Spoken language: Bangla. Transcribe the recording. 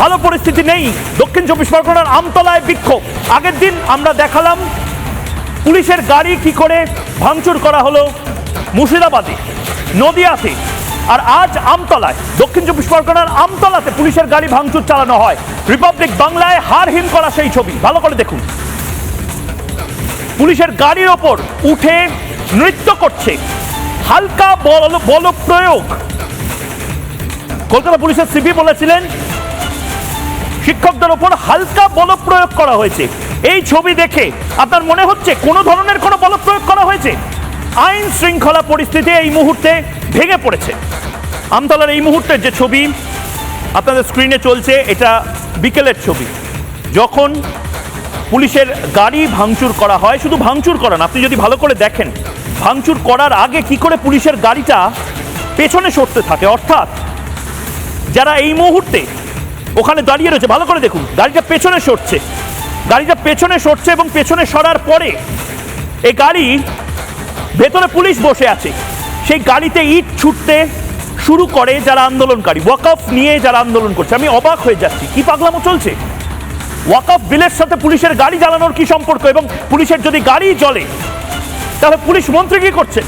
ভালো পরিস্থিতি নেই দক্ষিণ চব্বিশ পরগনার আমতলায় বিক্ষোভ। আগের দিন আমরা দেখালাম পুলিশের গাড়ি কি করে ভাঙচুর করা হলো মুর্শিদাবাদে, নদিয়াতে, আর আজ আমতলায়, দক্ষিণ চব্বিশ পরগনার আমতলাতে পুলিশের গাড়ি ভাঙচুর চালানো হয়। রিপাবলিক বাংলায় হার হিম করা সেই ছবি ভালো করে দেখুন। পুলিশের গাড়ির ওপর উঠে নৃত্য করছে, হালকা বল প্রয়োগ। কলকাতা পুলিশের সিপি বলেছিলেন শিক্ষকদের ওপর হালকা বল প্রয়োগ করা হয়েছে। এই ছবি দেখে আপনার মনে হচ্ছে কোনো ধরনের কোনো বল প্রয়োগ করা হয়েছে? আইন শৃঙ্খলা পরিস্থিতি এই মুহূর্তে ভেঙে পড়েছে। আমতলার এই মুহূর্তের যে ছবি আপনাদের স্ক্রিনে চলছে, এটা বিকেলের ছবি, যখন পুলিশের গাড়ি ভাঙচুর করা হয়। শুধু ভাঙচুর করা না, আপনি যদি ভালো করে দেখেন ভাঙচুর করার আগে কি করে পুলিশের গাড়িটা পেছনে সরতে থাকে, অর্থাৎ যারা এই মুহূর্তে ওখানে দাঁড়িয়ে রয়েছে ভালো করে দেখুন, গাড়িটা পেছনে সরছে, গাড়িটা পেছনে সরছে এবং পেছনে সরার পরে এই গাড়ি, ভেতরে পুলিশ বসে আছে, সেই গাড়িতে ইট ছুটতে শুরু করে যারা আন্দোলনকারী, ওয়াকফ নিয়ে যারা আন্দোলন করছে। আমি অবাক হয়ে যাচ্ছি, কি পাগলামো চলছে? ওয়াকফ বিলের সাথে পুলিশের গাড়ি জ্বালানোর কি সম্পর্ক? এবং পুলিশের যদি গাড়ি জ্বলে তাহলে পুলিশ মন্ত্রী কি করছে?